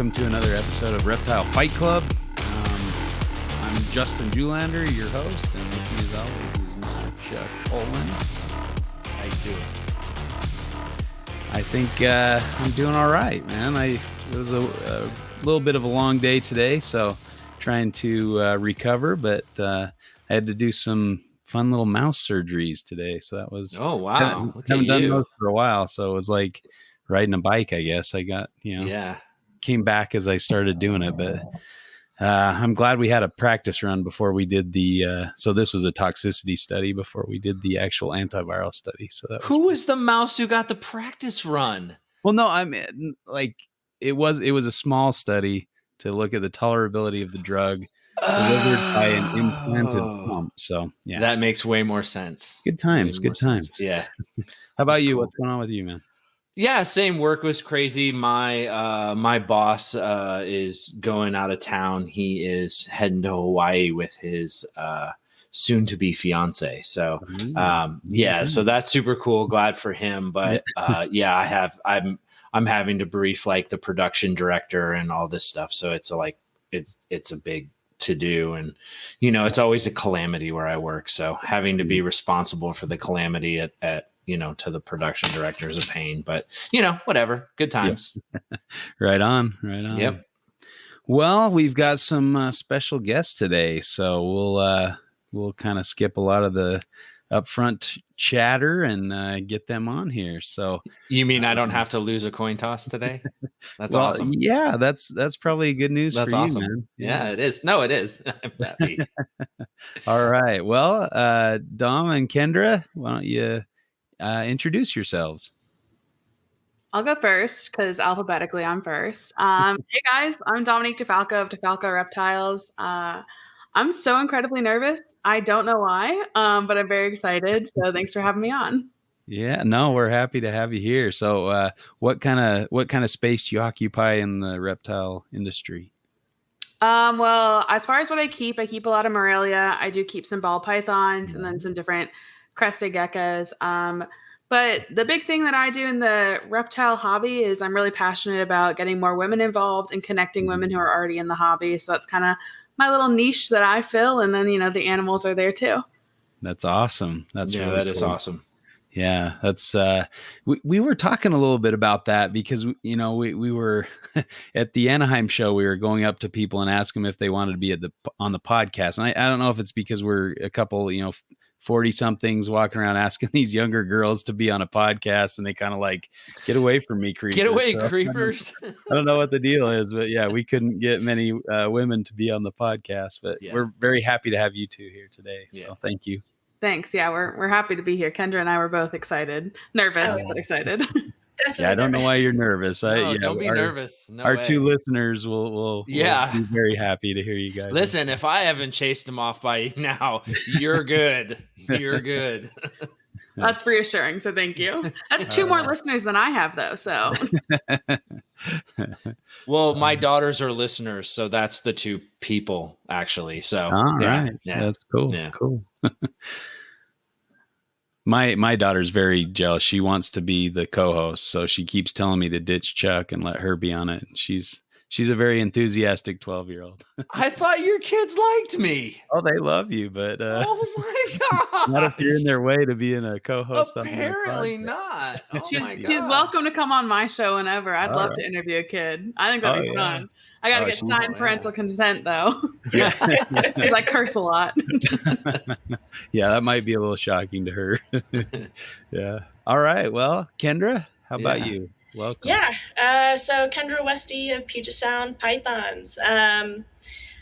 welcome to another episode of Reptile Fight Club. I'm Justin Julander, your host, and with me as always is Mr. Chuck Olin. How you doing? I think I'm doing all right, man. It was a little bit of a long day today, so trying to recover, but I had to do some fun little mouse surgeries today, so that was wow. Haven't done those for a while, so it was like riding a bike, I guess. I got came back as I started doing it, but I'm glad we had a practice run before we did the so this was a toxicity study before we did the actual antiviral study. So that who was the mouse who got the practice run? Well, no, I mean, like it was a small study to look at the tolerability of the drug delivered by an implanted pump. So yeah, that makes way more sense. Good times. Yeah. How about you? Cool. What's going on with you, man? Yeah, same. Work was crazy. My boss is going out of town. He is heading to Hawaii with his soon to be fiance. So so that's super cool. Glad for him. But I'm having to brief like the production director and all this stuff. So it's a big to do, and it's always a calamity where I work. So having to be responsible for the calamity at to the production director is a pain, but whatever. Good times. Yep. Right on. Yep. Well, we've got some special guests today, so we'll kind of skip a lot of the upfront chatter and get them on here. So you mean I don't have to lose a coin toss today? That's awesome. Yeah, that's probably good news for awesome. You, man. Yeah, it is. No, it is. I'm happy. All right. Well, Dom and Kendra, why don't you introduce yourselves? I'll go first because alphabetically I'm first. Hey guys, I'm Dominique DeFalco of DeFalco Reptiles. I'm so incredibly nervous. I don't know why, but I'm very excited. So thanks for having me on. Yeah, no, we're happy to have you here. So what kind of space do you occupy in the reptile industry? Well, as far as what I keep a lot of Morelia. I do keep some ball pythons and then some different crested geckos. But the big thing that I do in the reptile hobby is I'm really passionate about getting more women involved and connecting women who are already in the hobby. So that's kind of my little niche that I fill. And then, the animals are there too. That's awesome. That's really that cool. is awesome. Yeah, that's we were talking a little bit about that because we were at the Anaheim show. We were going up to people and asking them if they wanted to be on the podcast. And I don't know if it's because we're a couple 40 somethings walking around asking these younger girls to be on a podcast, and they kind of like, get away from me, creepers. Get away, creepers. I don't know what the deal is, but yeah, we couldn't get many women to be on the podcast, but we're very happy to have you two here today. So thank you. Thanks. Yeah, we're happy to be here. Kendra and I were both excited, nervous, but excited. Definitely I don't know why you're nervous. Don't be nervous. No our way. Two listeners will be very happy to hear you guys. Listen, if I haven't chased them off by now, you're good. You're good. That's reassuring. So thank you. That's two more listeners than I have, though. So, well, my daughters are listeners, so that's the two people actually. So, right, that's cool. Yeah. Cool. My daughter's very jealous. She wants to be the co-host, so she keeps telling me to ditch Chuck and let her be on it. She's a very enthusiastic 12-year-old. I thought your kids liked me. Oh, they love you, but oh my god, not if you're in their way to being a co-host. Apparently not. Oh my god, she's welcome to come on my show whenever. I'd love to interview a kid. I think that'd be fun. I got to get signed parental consent, though. Yeah. Because I curse a lot. Yeah, that might be a little shocking to her. Yeah. All right. Well, Kendra, how about you? Welcome. Yeah. So Kendra Westy of Puget Sound Pythons.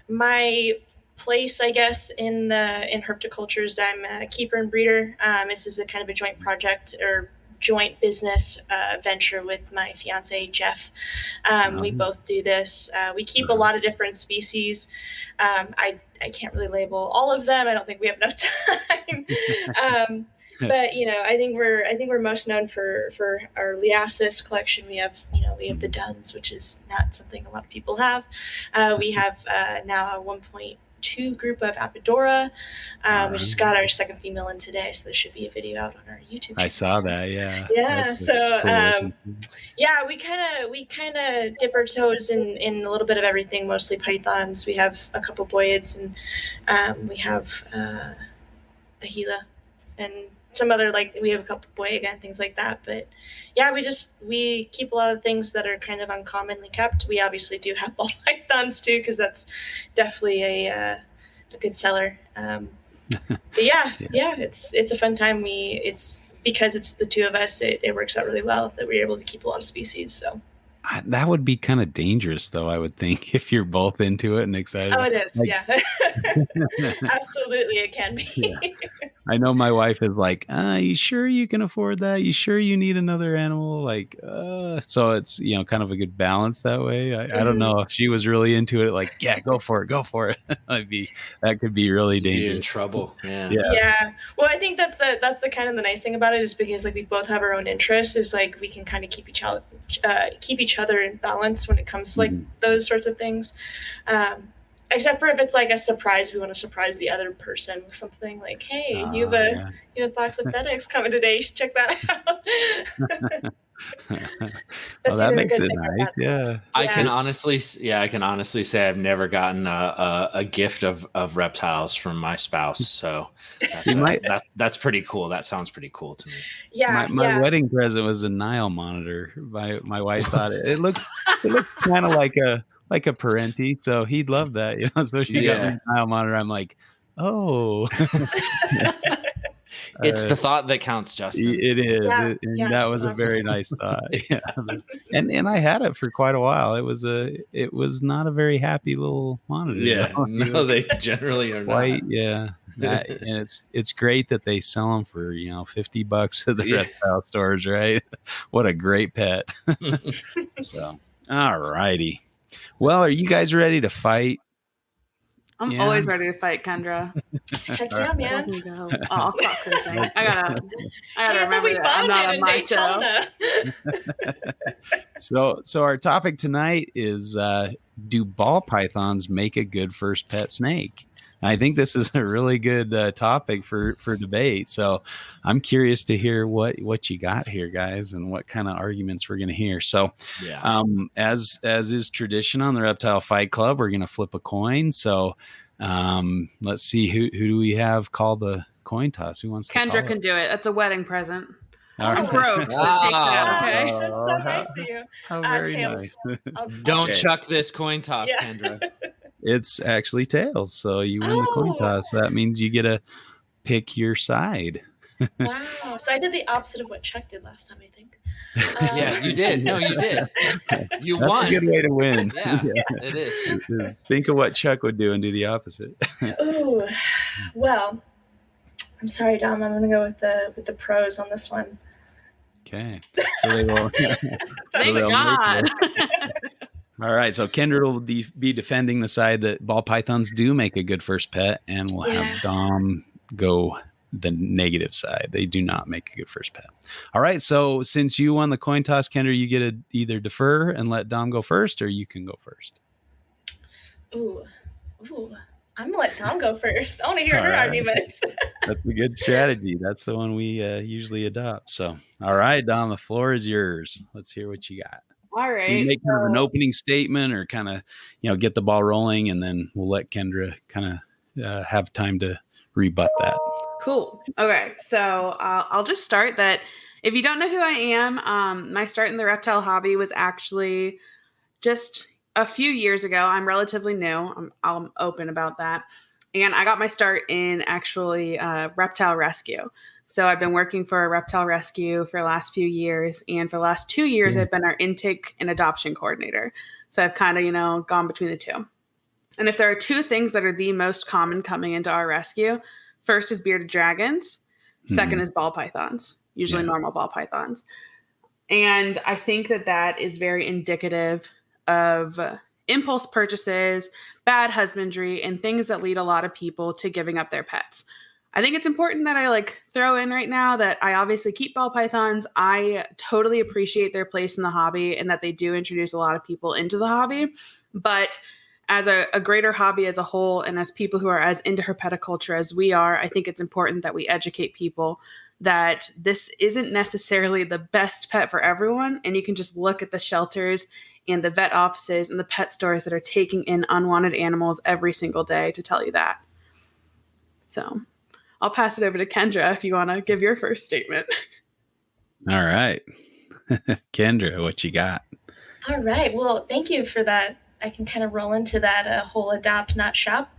My place, I guess, in herpetoculture is I'm a keeper and breeder. This is a kind of a joint project or joint business venture with my fiance Jeff. We both do this. We keep a lot of different species. I can't really label all of them. I don't think we have enough time. But I think we're most known for our Liasis collection. We have the Duns, which is not something a lot of people have. We have now a group of Apodora. All We just right. got our second female in today, so there should be a video out on our YouTube channel. I saw that. Yeah. Yeah. That's So cool looking. yeah, we kind of dip our toes in a little bit of everything. Mostly pythons. We have a couple boids, and we have a Gila, and some other, like, we have a couple boyega and things like that. But yeah, we keep a lot of things that are kind of uncommonly kept. We obviously do have ball pythons too, because that's definitely a good seller. But yeah, it's a fun time. It's because it's the two of us, it works out really well that we're able to keep a lot of species. So That would be kind of dangerous, though, I would think, if you're both into it and excited. oh, it is. Like- Yeah. Absolutely, it can be. Yeah. I know my wife is like, you sure you can afford that? You sure you need another animal? Like, so it's, kind of a good balance that way. I don't know if she was really into it. Like, yeah, go for it. That could be really You'd be in dangerous. trouble. Yeah. Yeah. Well, I think that's the kind of the nice thing about it, is because, like, we both have our own interests. Is like we can kind of keep each other in balance when it comes to, like, those sorts of things. Except for if it's like a surprise, we want to surprise the other person with something like, hey, you have a box of FedEx coming today. You should check that out. Well, that makes it nice. Yeah. I can honestly say I've never gotten a gift of reptiles from my spouse. So that's pretty cool. That sounds pretty cool to me. Yeah. My wedding present was a Nile monitor. My wife thought it looked kind of like a Parenti, so he'd love that, So she got me a Nile monitor. I'm like, oh. It's the thought that counts, Justin. It is, that was a very nice thought. Yeah, and I had it for quite a while. It was not a very happy little monitor. Yeah, no, they generally are white. not. Yeah, and it's great that they sell them for $50 at the reptile stores, right? What a great pet. So, all righty. Well, are you guys ready to fight? I'm always ready to fight, Kendra. Heck yeah, man. I'll stop cursing. I gotta remember that I'm not on my show. So our topic tonight is, do ball pythons make a good first pet snake? I think this is a really good topic for debate. So I'm curious to hear what you got here, guys, and what kind of arguments we're going to hear. So as is tradition on the Reptile Fight Club, we're going to flip a coin. So let's see, who do we have call the coin toss? Who wants to Kendra call can do it. That's a wedding present. All right. Broke, so take that, okay? That's so nice of you. How very Tails. nice. Don't chuck this coin toss, Kendra. It's actually tails, so you win the coin toss. That means you get to pick your side. Wow. So I did the opposite of what Chuck did last time, I think. Yeah, you did. No, you did. You That's won. a good way to win. Yeah, it is. Think of what Chuck would do and do the opposite. Ooh. Well, I'm sorry, Dom. I'm going to go with the pros on this one. Okay. So they will. Thank God. All right. So Kendra will be defending the side that ball pythons do make a good first pet, and we'll have Dom go the negative side. They do not make a good first pet. All right. So since you won the coin toss, Kendra, you get to either defer and let Dom go first, or you can go first. Ooh. I'm going to let Dom go first. I want to hear her arguments. That's a good strategy. That's the one we usually adopt. So, all right, Dom, the floor is yours. Let's hear what you got. All right. You make kind of an opening statement, or kind of, get the ball rolling, and then we'll let Kendra kind of have time to rebut that. Cool. Okay. So I'll just start that. If you don't know who I am, my start in the reptile hobby was actually just a few years ago. I'm relatively new. I'm open about that. And I got my start in actually reptile rescue. So I've been working for a reptile rescue for the last few years. And for the last 2 years, I've been our intake and adoption coordinator. So I've kind of, gone between the two. And if there are two things that are the most common coming into our rescue, first is bearded dragons. Second is ball pythons, usually normal ball pythons. And I think that is very indicative of impulse purchases, bad husbandry, and things that lead a lot of people to giving up their pets. I think it's important that I throw in right now that I obviously keep ball pythons. I totally appreciate their place in the hobby and that they do introduce a lot of people into the hobby. But as a greater hobby as a whole, and as people who are as into herpetoculture as we are, I think it's important that we educate people that this isn't necessarily the best pet for everyone. And you can just look at the shelters and the vet offices and the pet stores that are taking in unwanted animals every single day to tell you that. So I'll pass it over to Kendra if you want to give your first statement. All right. Kendra, what you got? All right. Well, thank you for that. I can kind of roll into that whole adopt, not shop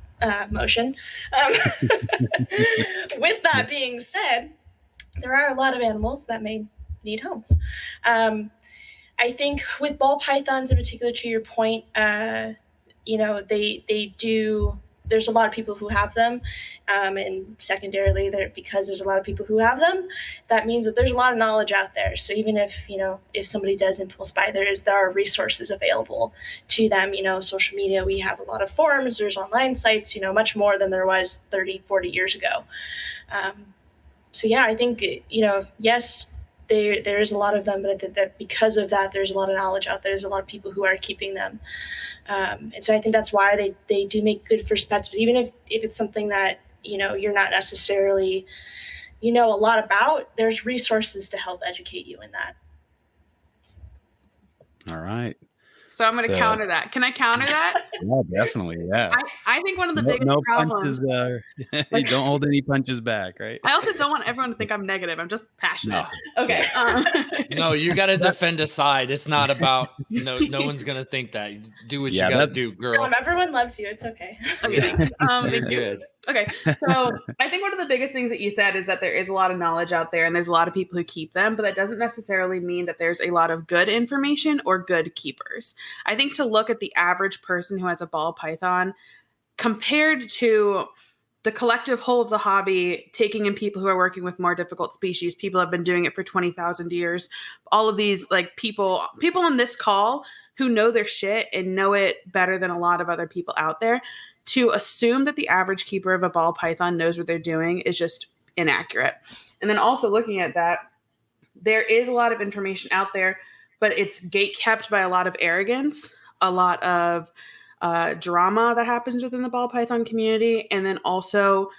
motion. With that being said, there are a lot of animals that may need homes. I think with ball pythons in particular, to your point, they do. There's a lot of people who have them, and secondarily, because there's a lot of people who have them, that means that there's a lot of knowledge out there. So even if somebody does impulse buy, there are resources available to them. Social media, we have a lot of forums, there's online sites, much more than there was 30, 40 years ago. So yeah, I think yes, there is a lot of them, but that because of that, there's a lot of knowledge out there. There's a lot of people who are keeping them. And so I think that's why they do make good first pets. But even if it's something that, you're not necessarily, a lot about, there's resources to help educate you in that. All right. So I'm going to counter that. Can I counter that? Yeah, definitely. Yeah. I think one of the biggest problems. Punches, don't hold any punches back, right? I also don't want everyone to think I'm negative. I'm just passionate. No. Okay. No, you got to defend a side. It's not about, no one's going to think that. Do what you got to do, girl. Everyone loves you. It's okay. Okay. You're good. Okay. So I think one of the biggest things that you said is that there is a lot of knowledge out there and there's a lot of people who keep them, but that doesn't necessarily mean that there's a lot of good information or good keepers. I think to look at the average person who has a ball python compared to the collective whole of the hobby, taking in people who are working with more difficult species, people have been doing it for 20,000 years. All of these people on this call who know their shit and know it better than a lot of other people out there, to assume that the average keeper of a ball python knows what they're doing is just inaccurate. And then also looking at that, there is a lot of information out there, but it's gate kept by a lot of arrogance, a lot of drama that happens within the ball python community. And then also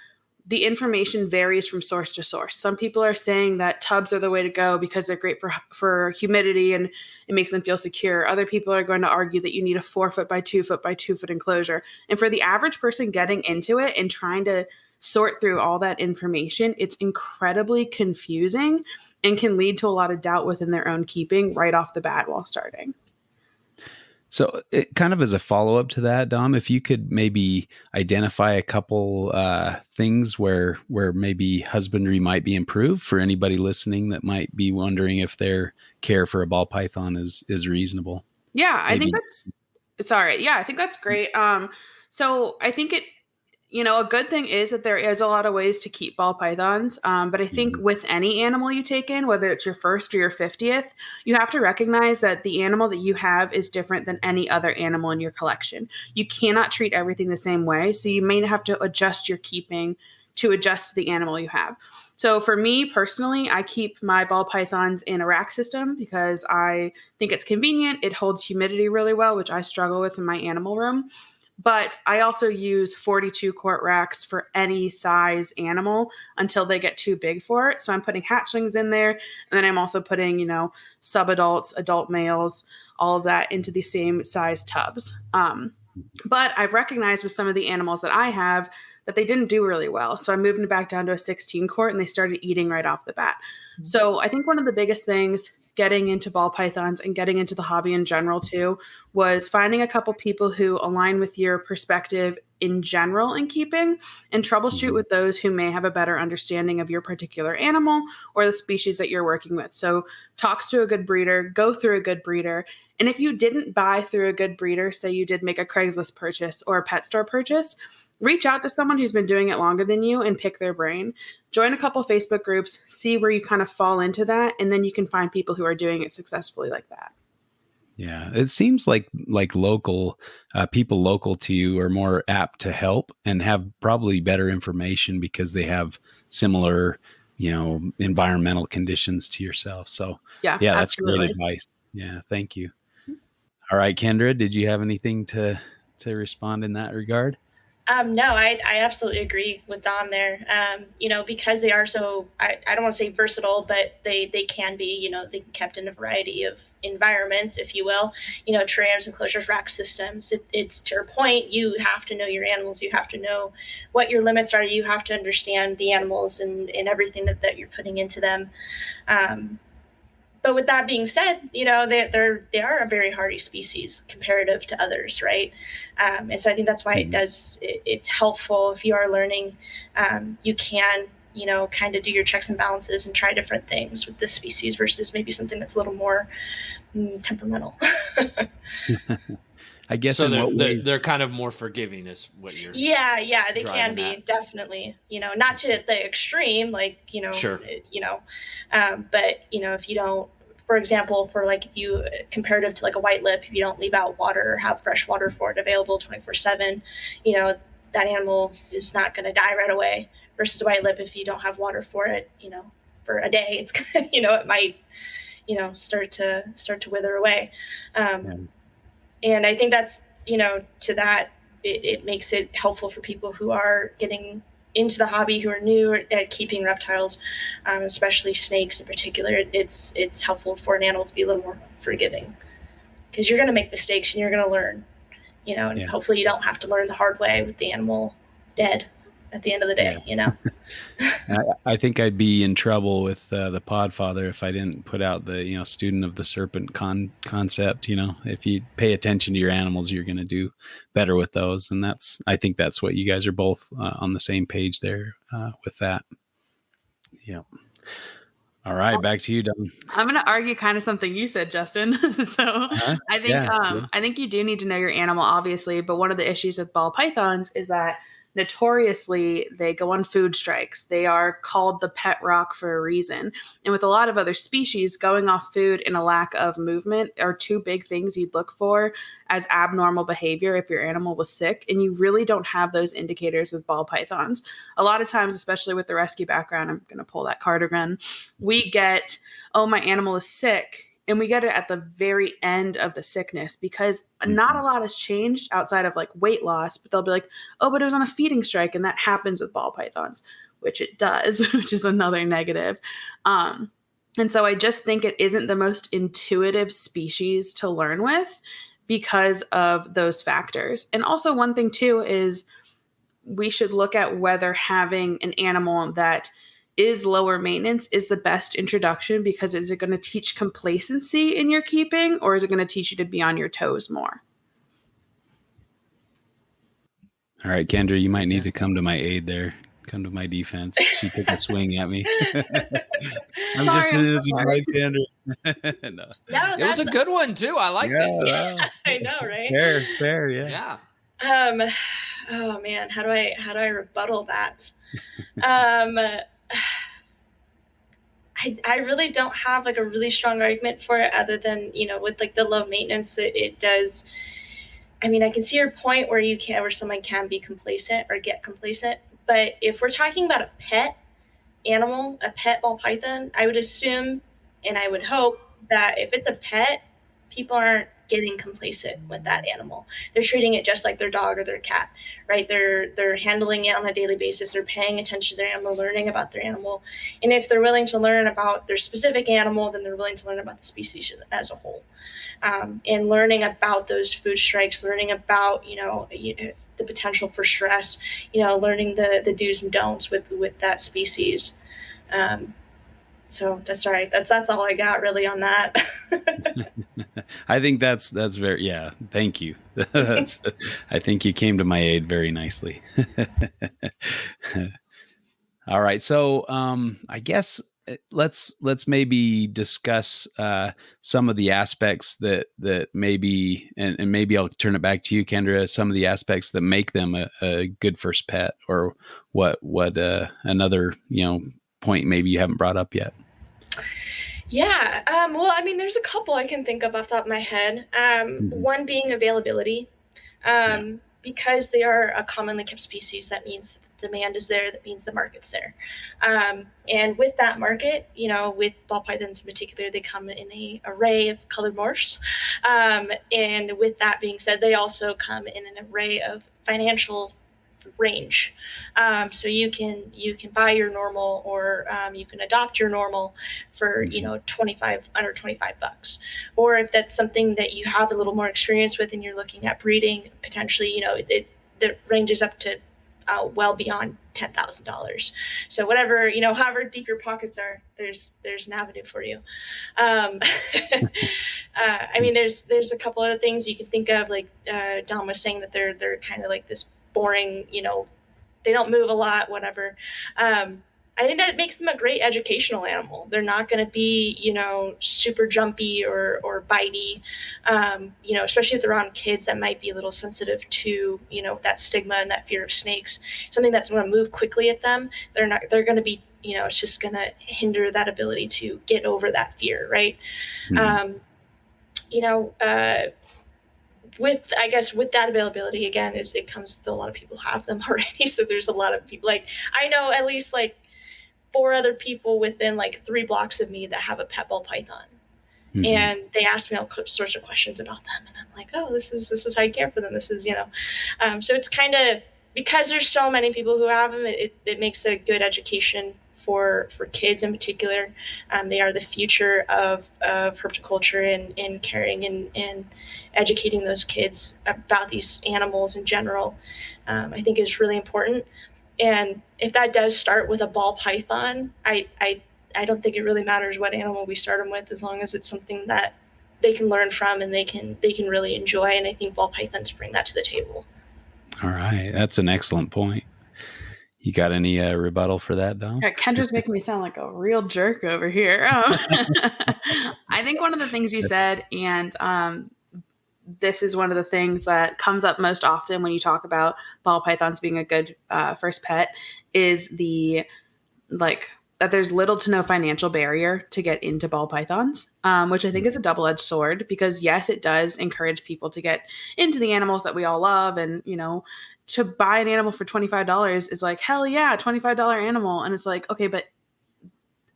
the information varies from source to source. Some people are saying that tubs are the way to go because they're great for humidity and it makes them feel secure. Other people are going to argue that you need a 4 foot by 2 foot by 2 foot enclosure. And for the average person getting into it and trying to sort through all that information, it's incredibly confusing and can lead to a lot of doubt within their own keeping right off the bat while starting. So it kind of as a follow-up to that, Dom, if you could maybe identify a couple things where maybe husbandry might be improved for anybody listening that might be wondering if their care for a ball python is reasonable. Yeah, I think that's great. So I think a good thing is that there is a lot of ways to keep ball pythons. But I think with any animal you take in, whether it's your first or your 50th, you have to recognize that the animal that you have is different than any other animal in your collection. You cannot treat everything the same way. So you may have to adjust your keeping to adjust to the animal you have. So for me personally, I keep my ball pythons in a rack system because I think it's convenient. It holds humidity really well, which I struggle with in my animal room. But I also use 42 quart racks for any size animal until they get too big for it. So I'm putting hatchlings in there. And then I'm also putting, subadults, adult males, all of that into the same size tubs. But I've recognized with some of the animals that I have that they didn't do really well. So I moved them back down to a 16 quart and they started eating right off the bat. Mm-hmm. So I think one of the biggest things getting into ball pythons and getting into the hobby in general too was finding a couple people who align with your perspective in general in keeping and troubleshoot with those who may have a better understanding of your particular animal or the species that you're working with. So talk to a good breeder, go through a good breeder. And if you didn't buy through a good breeder, say you did make a Craigslist purchase or a pet store purchase, reach out to someone who's been doing it longer than you and pick their brain. Join a couple Facebook groups, see where you kind of fall into that, and then you can find people who are doing it successfully like that. Yeah, it seems like local people local to you are more apt to help and have probably better information because they have similar, environmental conditions to yourself. So yeah, that's absolutely great advice. Yeah, thank you. All right, Kendra, did you have anything to to respond in that regard? No, I absolutely agree with Dom there. Because they are so, I don't want to say versatile, but they can be, they can be kept in a variety of environments, if you will, terrariums, enclosures, rack systems. It's to your point, you have to know your animals. You have to know what your limits are. You have to understand the animals and everything that you're putting into them. But with that being said, they are a very hardy species comparative to others, right? And so I think that's why it's helpful if you are learning. You can, kind of do your checks and balances and try different things with this species versus maybe something that's a little more temperamental. I guess so in what way? they're kind of more forgiving is what you're Yeah, they can be at. Definitely, not to the extreme, like, sure. But if you don't, for example, for like, if you comparative to like a white lip, if you don't leave out water or have fresh water for it available 24/7, that animal is not going to die right away, versus a white lip, if you don't have water for it, for a day, it's gonna, it might, start to wither away. And I think that's, to that, it makes it helpful for people who are getting into the hobby, who are new at keeping reptiles, especially snakes in particular. It's helpful for an animal to be a little more forgiving, because you're going to make mistakes and you're going to learn, and hopefully you don't have to learn the hard way with the animal dead at the end of the day. I think I'd be in trouble with the Podfather if I didn't put out the student of the serpent concept. If you pay attention to your animals, you're going to do better with those, and I think that's what you guys are both on the same page there with that. Yeah. All right, back to you, Don. I'm going to argue kind of something you said, Justin. I think I think you do need to know your animal, obviously, but one of the issues with ball pythons is that notoriously they go on food strikes. They are called the pet rock for a reason. And with a lot of other species, going off food and a lack of movement are two big things you'd look for as abnormal behavior if your animal was sick. And you really don't have those indicators with ball pythons. A lot of times, especially with the rescue background, I'm going to pull that card again, we get, oh, my animal is sick. And we get it at the very end of the sickness, because not a lot has changed outside of like weight loss, but they'll be like, oh, but it was on a feeding strike. And that happens with ball pythons, which it does, which is another negative. And so I just think it isn't the most intuitive species to learn with because of those factors. And also one thing too is we should look at whether having an animal that is lower maintenance is the best introduction, because is it going to teach complacency in your keeping, or is it going to teach you to be on your toes more? All right, Kendra, you might need to come to my aid there. Come to my defense. She took a swing at me. I'm just an innocent bystander. No, it was a good one too. I liked it. I know, right? Fair, yeah. Oh man, how do I rebuttal that? I really don't have like a really strong argument for it, other than, with like the low maintenance, it does. I mean, I can see your point where someone can be complacent or get complacent, but if we're talking about a pet animal, a pet ball python, I would assume and I would hope that if it's a pet, people aren't getting complacent with that animal. They're treating it just like their dog or their cat, right? They're handling it on a daily basis. They're paying attention to their animal, learning about their animal. And if they're willing to learn about their specific animal, then they're willing to learn about the species as a whole. And learning about those food strikes, learning about, the potential for stress, learning the do's and don'ts with that species. So that's right. That's all I got really on that. I think that's very, thank you. I think you came to my aid very nicely. All right. So, I guess let's maybe discuss, some of the aspects that maybe, and maybe I'll turn it back to you, Kendra, some of the aspects that make them a good first pet, or what another, point maybe you haven't brought up yet. Yeah. Well, I mean, there's a couple I can think of off the top of my head. One being availability. Because they are a commonly kept species, that means demand is there, that means the market's there. And with that market, with ball pythons in particular, they come in an array of colored morphs. And with that being said, they also come in an array of financial range. So you can buy your normal, or you can adopt your normal for under $25. Or if that's something that you have a little more experience with and you're looking at breeding, potentially the ranges up to well beyond $10,000. So whatever, however deep your pockets are, there's an avenue for you. I mean, there's a couple other things you can think of, like Dom was saying, that they're kind of like this boring, they don't move a lot, whatever. I think that makes them a great educational animal. They're not going to be, super jumpy or bitey, especially if they're around kids that might be a little sensitive to, that stigma and that fear of snakes. Something that's going to move quickly at them, they're going to be, it's just going to hinder that ability to get over that fear, right? Mm-hmm. With that availability, again, it comes to a lot of people have them already. So there's a lot of people, like, I know at least like 4 other people within like 3 blocks of me that have a pet ball python. Mm-hmm. And they ask me all sorts of questions about them. And I'm like, oh, this is how I care for them. This is, so it's kind of, because there's so many people who have them, it makes a good education for kids in particular. They are the future of herpetoculture and caring and educating those kids about these animals in general. I think is really important. And if that does start with a ball python, I don't think it really matters what animal we start them with, as long as it's something that they can learn from and they can really enjoy. And I think ball pythons bring that to the table. All right, that's an excellent point. You got any rebuttal for that, Dom? Yeah, Kendra's making me sound like a real jerk over here. I think one of the things you said, and this is one of the things that comes up most often when you talk about ball pythons being a good first pet, is that there's little to no financial barrier to get into ball pythons, which I think is a double-edged sword, because yes, it does encourage people to get into the animals that we all love. And, to buy an animal for $25 is like, hell yeah, $25 animal. And it's like, okay, but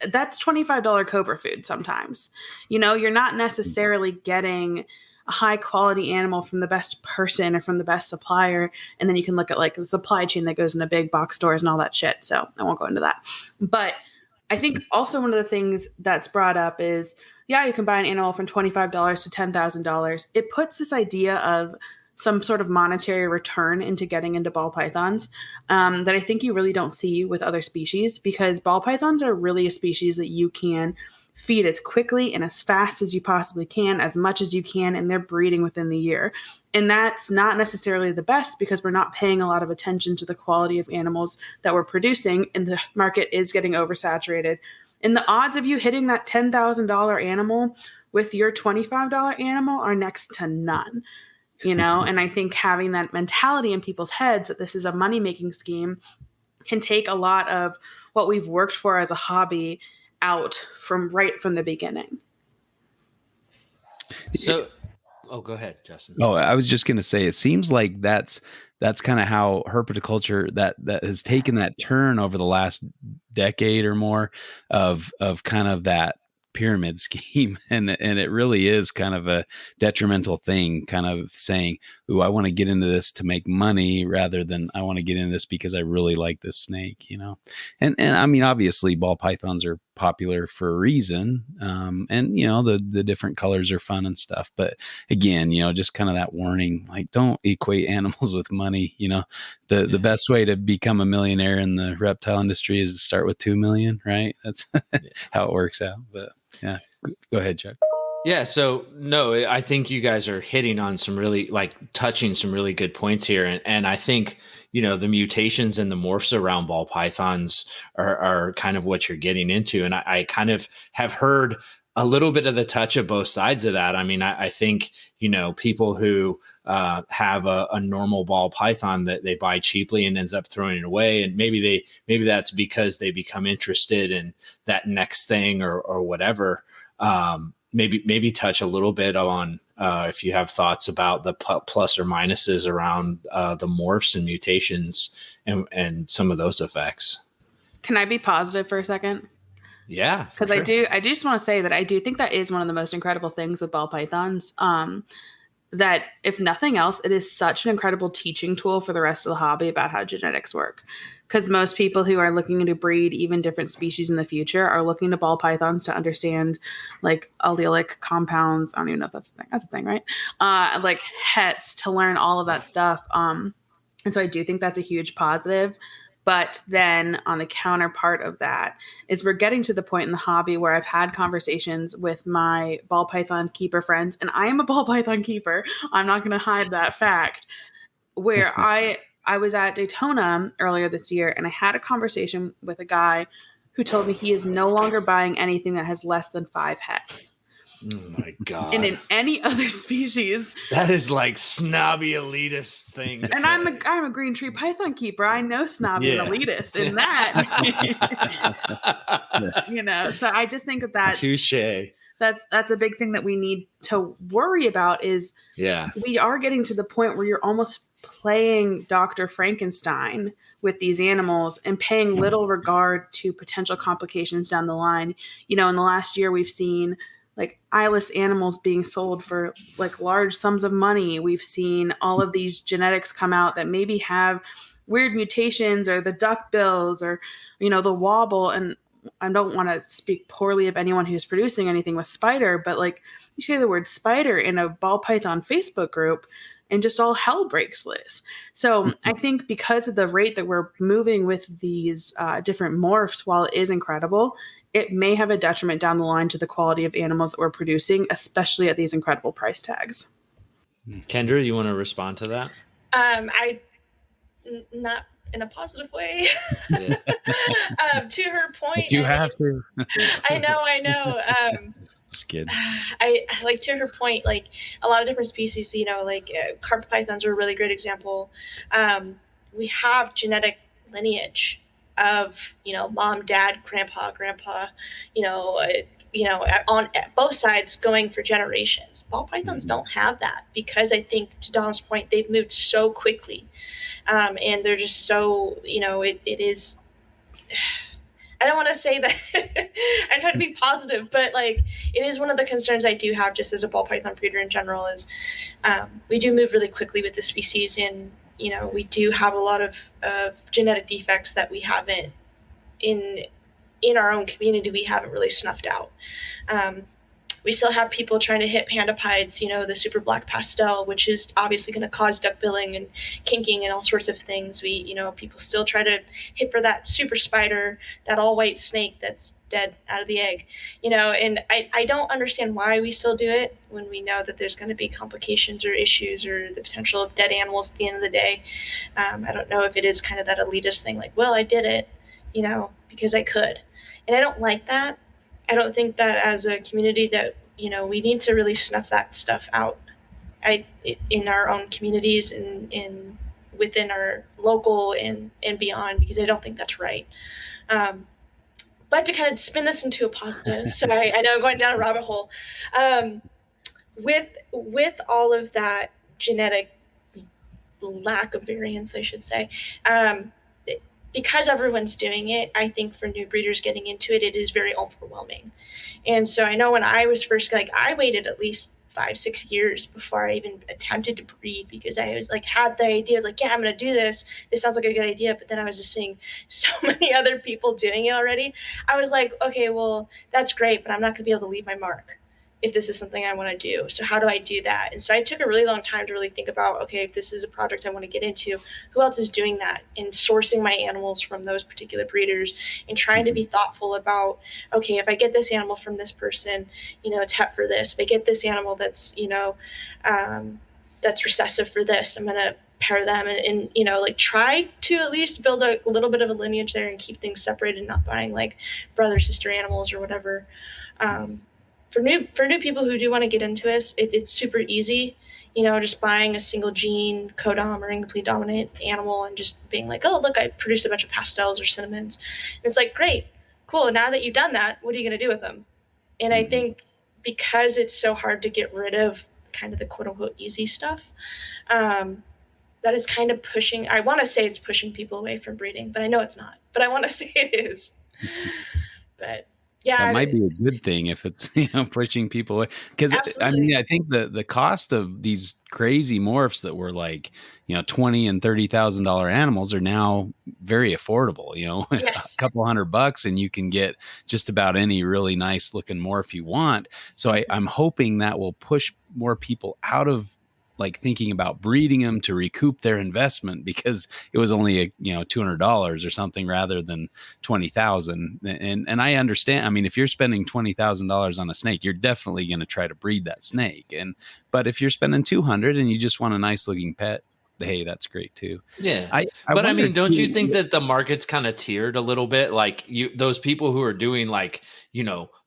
that's $25 Cobra food sometimes. You're not necessarily getting a high quality animal from the best person or from the best supplier. And then you can look at like the supply chain that goes into big box stores and all that shit. So I won't go into that. But I think also one of the things that's brought up is, yeah, you can buy an animal from $25 to $10,000. It puts this idea of some sort of monetary return into getting into ball pythons that I think you really don't see with other species, because ball pythons are really a species that you can feed as quickly and as fast as you possibly can, as much as you can, and they're breeding within the year. And that's not necessarily the best, because we're not paying a lot of attention to the quality of animals that we're producing, and the market is getting oversaturated. And the odds of you hitting that $10,000 animal with your $25 animal are next to none. And I think having that mentality in people's heads that this is a money-making scheme can take a lot of what we've worked for as a hobby out from the beginning. So, go ahead, Justin. Oh, I was just going to say, it seems like that's kind of how herpetoculture that has taken that turn over the last decade or more of kind of that pyramid scheme, and it really is kind of a detrimental thing, kind of saying, ooh, I want to get into this to make money rather than I want to get into this because I really like this snake, and I mean, obviously ball pythons are popular for a reason, and the different colors are fun and stuff, but again, just kind of that warning, like, don't equate animals with money. The best way to become a millionaire in the reptile industry is to start with 2 million, right? That's how it works out. But yeah, go ahead, Chuck. Yeah. So no, I think you guys are hitting on some really, touching some really good points here. And I think, the mutations and the morphs around ball pythons are kind of what you're getting into. And I kind of have heard a little bit of the touch of both sides of that. I mean, I think, people who have a normal ball python that they buy cheaply and ends up throwing it away, and maybe that's because they become interested in that next thing or whatever. maybe touch a little bit on if you have thoughts about the plus or minuses around the morphs and mutations and some of those effects. Can I be positive for a second? Yeah, because sure. I do just want to say that I do think that is one of the most incredible things with ball pythons. That if nothing else, it is such an incredible teaching tool for the rest of the hobby about how genetics work. Because most people who are looking to breed even different species in the future are looking to ball pythons to understand like allelic compounds. I don't even know if that's a thing. That's a thing, right? Like hets to learn all of that stuff. And so I do think that's a huge positive. But then on the counterpart of that is we're getting to the point in the hobby where I've had conversations with my ball python keeper friends, and I am a ball python keeper. I'm not going to hide that fact. Where I was at Daytona earlier this year, and I had a conversation with a guy who told me he is no longer buying anything that has less than 5 hets. Oh my God. And in any other species, that is like snobby elitist thing. And I'm a green tree python keeper. I know snobby and elitist in that. So I just think that touche. That's a big thing that we need to worry about is we are getting to the point where you're almost playing Dr. Frankenstein with these animals and paying little regard to potential complications down the line. In the last year, we've seen like eyeless animals being sold for like large sums of money. We've seen all of these genetics come out that maybe have weird mutations or the duck bills or, the wobble. And I don't want to speak poorly of anyone who's producing anything with spider, but like you say the word spider in a ball python Facebook group and just all hell breaks loose. So I think because of the rate that we're moving with these different morphs, while it is incredible, it may have a detriment down the line to the quality of animals that we're producing, especially at these incredible price tags. Kendra, you want to respond to that? Not in a positive way. To her point, you have to. I know. Just kidding. I like to her point, like a lot of different species, like carpet pythons are a really great example. We have genetic lineage of mom, dad, grandpa, on both sides going for generations. Ball pythons don't have that because I think to Dom's point, they've moved so quickly, and they're just so it is. I don't want to say that I'm trying to be positive, but like it is one of the concerns I do have just as a ball python breeder in general is we do move really quickly with the species, and we do have a lot of genetic defects that we haven't in our own community we haven't really snuffed out. We still have people trying to hit pandapides, the super black pastel, which is obviously going to cause duck billing and kinking and all sorts of things. People still try to hit for that super spider, that all white snake that's dead out of the egg, and I don't understand why we still do it when we know that there's going to be complications or issues or the potential of dead animals at the end of the day. I don't know if it is kind of that elitist thing, like, well, I did it, because I could. And I don't like that. I don't think that as a community that, we need to really snuff that stuff out in our own communities and within our local and beyond, because I don't think that's right. But to kind of spin this into a positive, sorry, I know I'm going down a rabbit hole. With all of that genetic lack of variance, I should say, because everyone's doing it, I think for new breeders getting into it, it is very overwhelming. And so I know when I was first, I waited at least 5-6 years before I even attempted to breed, because I was had the idea. I was like, yeah, I'm going to do this. This sounds like a good idea. But then I was just seeing so many other people doing it already. I was like, okay, well, that's great, but I'm not going to be able to leave my mark if this is something I want to do. So how do I do that? And so I took a really long time to really think about, okay, if this is a project I want to get into, who else is doing that? And sourcing my animals from those particular breeders and trying to be thoughtful about, okay, if I get this animal from this person, it's het for this. If I get this animal that's, that's recessive for this, I'm going to pair them and try to at least build a little bit of a lineage there and keep things separated and not buying brother, sister animals or whatever. For new people who do want to get into this, it's super easy, just buying a single gene codom or incomplete dominant animal and just being like, oh, look, I produce a bunch of pastels or cinnamons. And it's like, great, cool. Now that you've done that, what are you going to do with them? And I think because it's so hard to get rid of kind of the quote unquote easy stuff. That is kind of pushing, I want to say it's pushing people away from breeding, but I know it's not, but I want to say it is. But yeah, That might be a good thing if it's pushing people away. Because I absolutely. mean, I think the cost of these crazy morphs that were like $20,000 and $30,000 animals are now very affordable. Yes. A couple $100 and you can get just about any really nice looking morph you want. So I'm hoping that will push more people out of like thinking about breeding them to recoup their investment, because it was only $200 or something rather than 20,000. And I understand. I mean, if you're spending $20,000 on a snake, you're definitely going to try to breed that snake. But if you're spending 200 and you just want a nice looking pet, hey, that's great too. Yeah. But I mean, don't you think that the market's kind of tiered a little bit? Like those people who are doing like,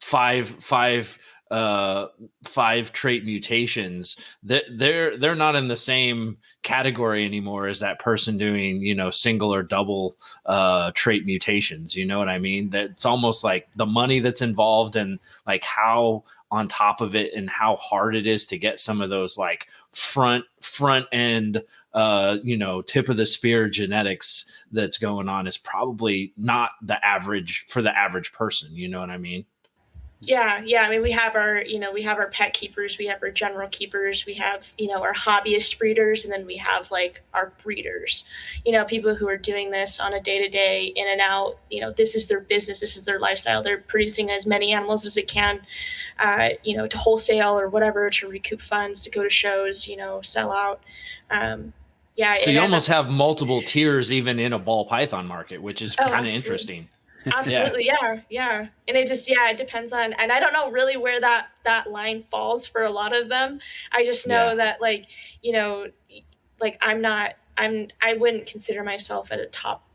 five trait mutations, they're not in the same category anymore as that person doing single or double trait mutations. You know what I mean? That it's almost like the money that's involved and like how on top of it and how hard it is to get some of those like front end tip of the spear genetics that's going on is probably not the average for the average person. You know what I mean? Yeah. I mean, we have our pet keepers, we have our general keepers, we have, our hobbyist breeders, and then we have like our breeders, people who are doing this on a day-to-day in and out, this is their business, this is their lifestyle. They're producing as many animals as it can, to wholesale or whatever, to recoup funds, to go to shows, sell out. Yeah. So you almost have multiple tiers even in a ball python market, which is kind of interesting. Absolutely. Yeah. And it depends on, and I don't know really where that line falls for a lot of them. I just know that like, I wouldn't consider myself at a top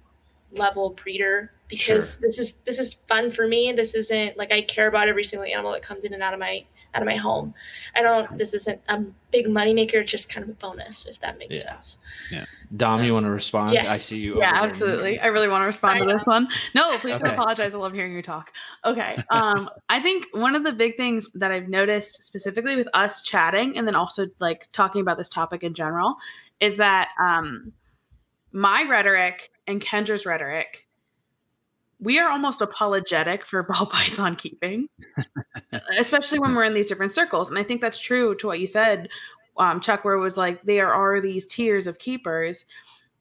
level breeder, because this is fun for me. This isn't like I care about every single animal that comes in and out of my home. This isn't a big moneymaker. It's just kind of a bonus, if that makes sense. Yeah. Dom, you want to respond? Yes. I see you. Yeah, absolutely. I really want to respond to this one. No, please don't Okay. apologize. I love hearing you talk. Okay. I think one of the big things that I've noticed specifically with us chatting and then also like talking about this topic in general is that my rhetoric and Kendra's rhetoric, we are almost apologetic for ball python keeping, especially when we're in these different circles. And I think that's true to what you said, Chuck, where it was like, there are these tiers of keepers,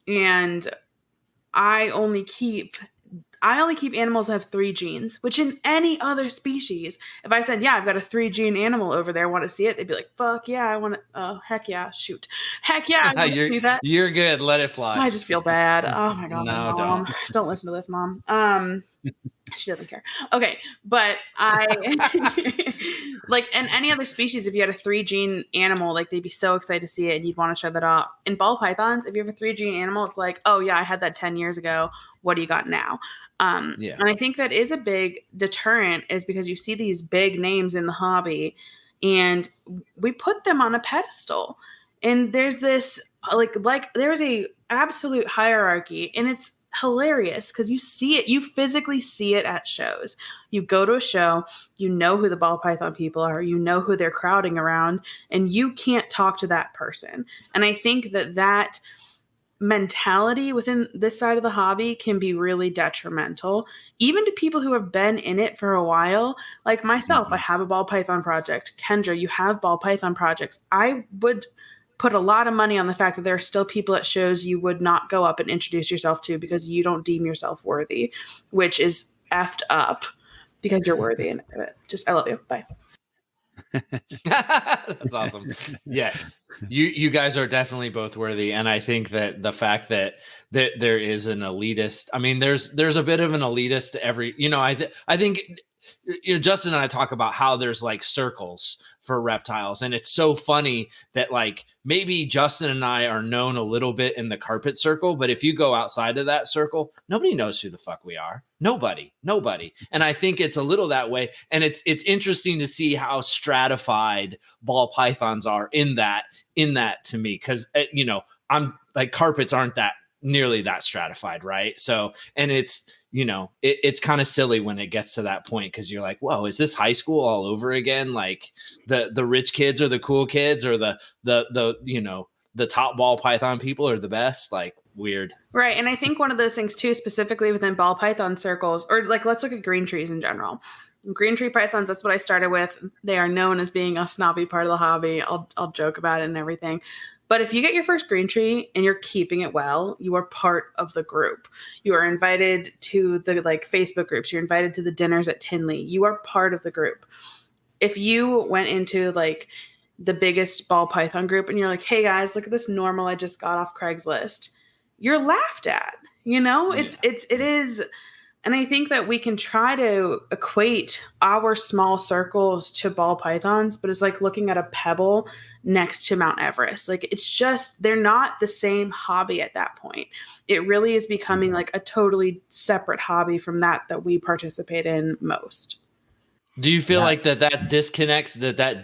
and I only keep animals that have 3 genes, which in any other species, if I said, yeah, I've got a 3 gene animal over there, want to see it? They'd be like, fuck yeah, I want to, oh, heck yeah, shoot. Heck yeah, I want to see that. You're good. Let it fly. I just feel bad. Oh my God, No, Mom. Don't listen to this, Mom. She doesn't care. Okay, but I like in any other species, if you had a 3 gene animal, like they'd be so excited to see it and you'd want to show that off. In ball pythons, if you have a 3 gene animal, it's like, oh yeah, I had that 10 years ago. What do you got now? And I think that is a big deterrent, is because you see these big names in the hobby and we put them on a pedestal, and there's this like there's a absolute hierarchy, and it's hilarious because you see it, you physically see it at shows. You go to a show, you know who the ball python people are, you know who they're crowding around, and you can't talk to that person. And I think that mentality within this side of the hobby can be really detrimental, even to people who have been in it for a while. Like myself, I have a ball python project. Kendra, you have ball python projects. I would put a lot of money on the fact that there are still people at shows you would not go up and introduce yourself to because you don't deem yourself worthy, which is effed up, because you're worthy. And just, I love you. Bye. That's awesome. Yes, you guys are definitely both worthy, and I think that the fact that there is an elitist, I mean, there's a bit of an elitist to every, I think Justin and I talk about how there's like circles for reptiles, and it's so funny that like maybe Justin and I are known a little bit in the carpet circle, but if you go outside of that circle, nobody knows who the fuck we are. Nobody. And I think it's a little that way, and it's interesting to see how stratified ball pythons are in that to me, because I'm like, carpets aren't that nearly that stratified, right? So, and it's, you know, it's kind of silly when it gets to that point, because you're like, whoa, is this high school all over again? Like the rich kids are the cool kids, or the you know, the top ball python people are the best. Like, weird. Right. And I think one of those things too, specifically within ball python circles, or like, let's look at green trees in general. Green tree pythons, that's what I started with. They are known as being a snobby part of the hobby. I'll joke about it and everything. But if you get your first green tree and you're keeping it well, you are part of the group. You are invited to the like Facebook groups. You're invited to the dinners at Tinley. You are part of the group. If you went into like the biggest ball python group and you're like, hey guys, look at this normal I just got off Craigslist, you're laughed at. You know, it is. And I think that we can try to equate our small circles to ball pythons, but it's like looking at a pebble next to Mount Everest. Like, it's just, they're not the same hobby at that point. It really is becoming like a totally separate hobby from that we participate in most. Do you feel like that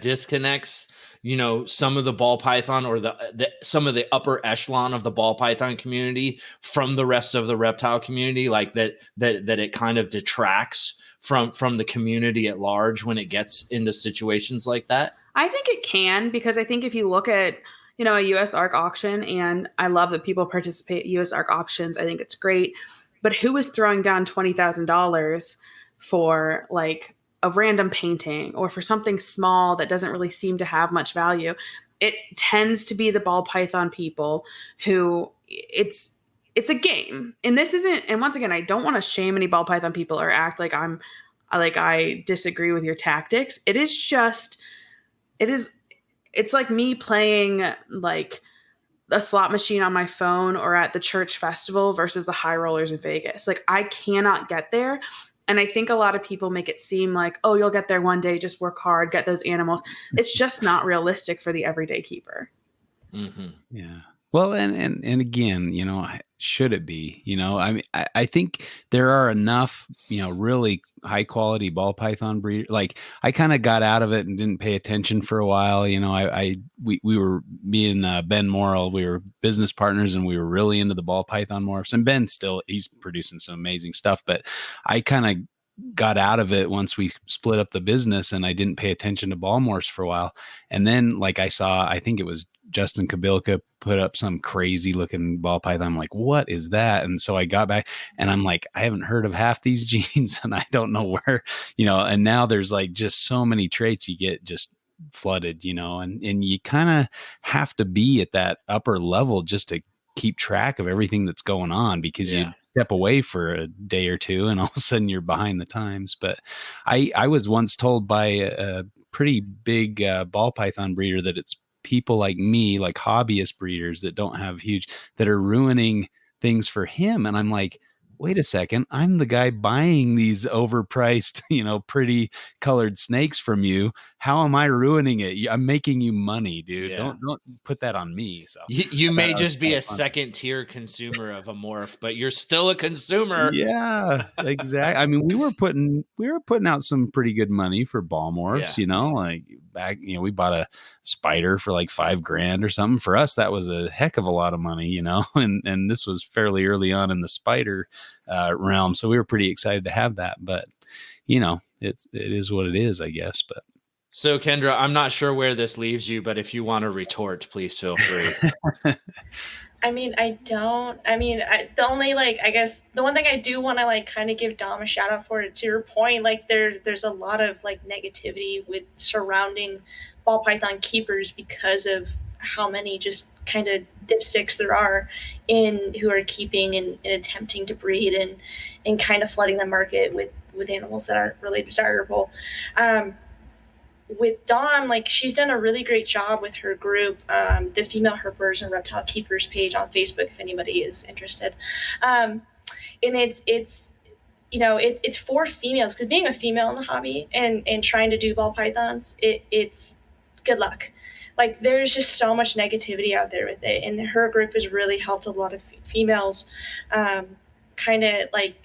disconnects, you know, some of the ball python, or the some of the upper echelon of the ball python community from the rest of the reptile community, like that it kind of detracts from the community at large when it gets into situations like that? I think it can, because I think if you look at, you know, a US ARC auction, and I love that people participate in US ARC auctions, I think it's great, but who is throwing down $20,000 for like a random painting or for something small that doesn't really seem to have much value? It tends to be the ball python people who it's a game. And this isn't, and once again, I don't want to shame any ball python people or act like I disagree with your tactics. It's like me playing like a slot machine on my phone or at the church festival versus the high rollers in Vegas. Like, I cannot get there. And I think a lot of people make it seem like, oh, you'll get there one day, just work hard, get those animals. It's just not realistic for the everyday keeper. Mm-hmm. Yeah. Well, and again, you know, should it be? You know, I mean, I think there are enough, you know, really high quality ball python breed. Like, I kind of got out of it and didn't pay attention for a while. You know, we were, me and Ben Morrill, we were business partners, and we were really into the ball python morphs. And Ben he's producing some amazing stuff, but I kind of got out of it once we split up the business, and I didn't pay attention to ball morphs for a while. And then, like, I think it was Justin Kabilka put up some crazy looking ball python. I'm like, what is that? And so I got back, and I'm like, I haven't heard of half these genes, and I don't know where, you know, and now there's like just so many traits you get just flooded, you know, and you kind of have to be at that upper level just to keep track of everything that's going on, because you step away for a day or two and all of a sudden you're behind the times. But I was once told by a pretty big ball python breeder that it's people like me, like hobbyist breeders that don't have huge, that are ruining things for him. And I'm like, wait a second, I'm the guy buying these overpriced, you know, pretty colored snakes from you. How am I ruining it? I'm making you money, dude. Yeah. Don't put that on me. So you may just be a second tier consumer of a morph, but you're still a consumer. Yeah, exactly. I mean, we were putting out some pretty good money for ball morphs, you know, like back, you know, we bought a spider for like $5,000 or something. For us, that was a heck of a lot of money, you know, and this was fairly early on in the spider realm. So we were pretty excited to have that, but you know, it is what it is, I guess. But so, Kendra, I'm not sure where this leaves you, but if you want to retort, please feel free. I mean, the only, like, I guess the one thing I do want to, like, kind of give Dom a shout out for, to your point, like, there's a lot of, like, negativity with surrounding ball python keepers because of how many just kind of dipsticks there are who are keeping and attempting to breed and kind of flooding the market with animals that aren't really desirable. With Dawn, like, she's done a really great job with her group, the Female Herpers and Reptile Keepers page on Facebook, if anybody is interested. And it's you know, it's for females, because being a female in the hobby and trying to do ball pythons, it's good luck. Like, there's just so much negativity out there with it, and her group has really helped a lot of females kind of like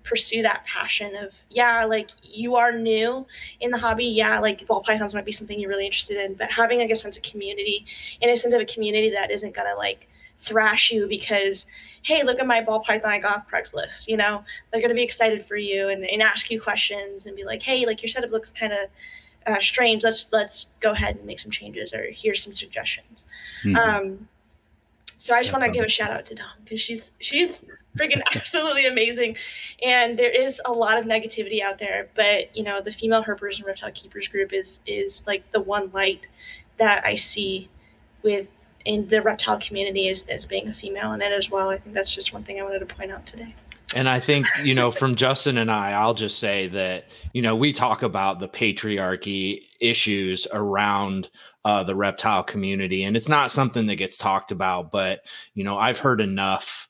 pursue that passion of, like, you are new in the hobby, like, ball pythons might be something you're really interested in, but having, like, a sense of community, and a sense of a community that isn't gonna, like, thrash you because hey, look at my ball python I got off Craigslist. You know, they're going to be excited for you and ask you questions and be like, hey, like your setup looks kind of strange. Let's go ahead and make some changes, or here's some suggestions. So I just want to give a shout out to Dom, because she's freaking absolutely amazing. And there is a lot of negativity out there, but you know, the female herpers and reptile keepers group is like the one light that I see in the reptile community as being a female in it as well. I think that's just one thing I wanted to point out today. And I think, you know, from Justin and I'll just say that, you know, we talk about the patriarchy issues around the reptile community, and it's not something that gets talked about, but, you know, I've heard enough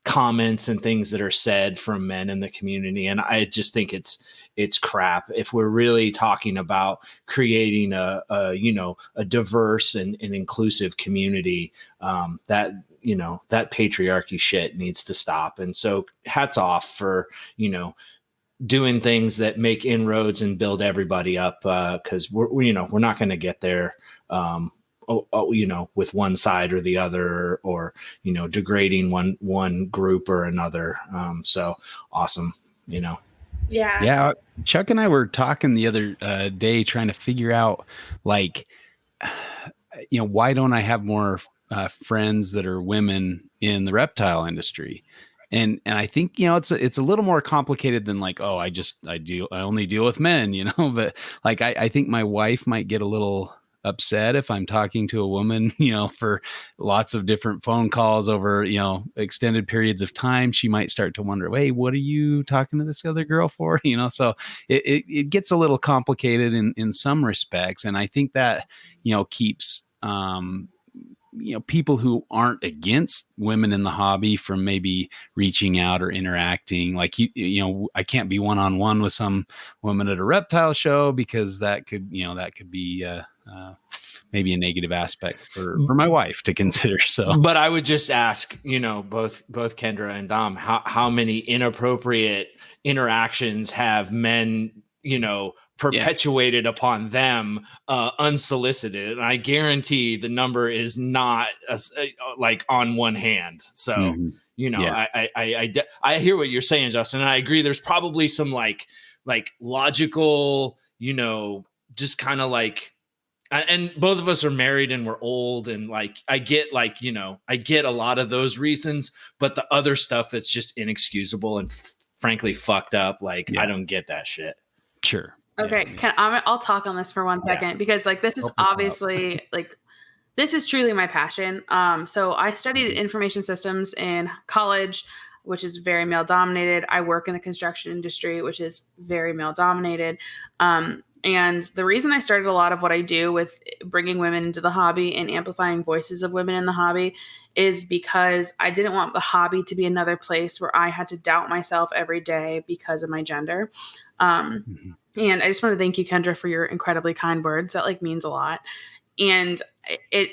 comments and things that are said from men in the community, and I just think it's crap. If we're really talking about creating a diverse and inclusive community, that, you know, that patriarchy shit needs to stop. And so hats off for, you know, doing things that make inroads and build everybody up. Cause we're not going to get there, you know, with one side or the other, or, you know, degrading one group or another. So awesome. You know? Yeah. Chuck and I were talking the other day, trying to figure out, like, you know, why don't I have more friends that are women in the reptile industry? And I think, you know, it's a little more complicated than like, oh, I only deal with men, you know, but like, I think my wife might get a little upset if I'm talking to a woman, you know, for lots of different phone calls over, you know, extended periods of time. She might start to wonder, hey, what are you talking to this other girl for? You know, so it gets a little complicated in some respects. And I think that, you know, keeps, you know, people who aren't against women in the hobby from maybe reaching out or interacting. Like, you know, I can't be one-on-one with some woman at a reptile show, because that could be maybe a negative aspect for my wife to consider. So, but I would just ask, you know, both Kendra and Dom, how many inappropriate interactions have men, you know, perpetuated upon them unsolicited? And I guarantee the number is not like on one hand. So, you know, I hear what you're saying, Justin, and I agree. There's probably some like logical, you know, just kind of like, and both of us are married and we're old, and like, I get a lot of those reasons, but the other stuff, it's just inexcusable and frankly fucked up. Like, I don't get that shit. Sure. Okay. I'll talk on this for 1 second, because like, this is obviously like, this is truly my passion. So I studied information systems in college, which is very male dominated. I work in the construction industry, which is very male dominated. And the reason I started a lot of what I do with bringing women into the hobby and amplifying voices of women in the hobby is because I didn't want the hobby to be another place where I had to doubt myself every day because of my gender. And I just want to thank you, Kendra, for your incredibly kind words. That like means a lot. And it,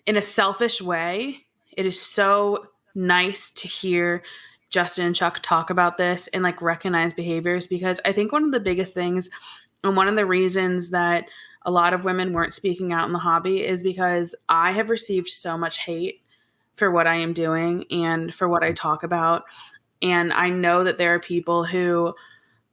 in a selfish way, it is so nice to hear Justin and Chuck talk about this and like recognize behaviors, because I think one of the biggest things, and one of the reasons that a lot of women weren't speaking out in the hobby, is because I have received so much hate for what I am doing and for what I talk about. And I know that there are people who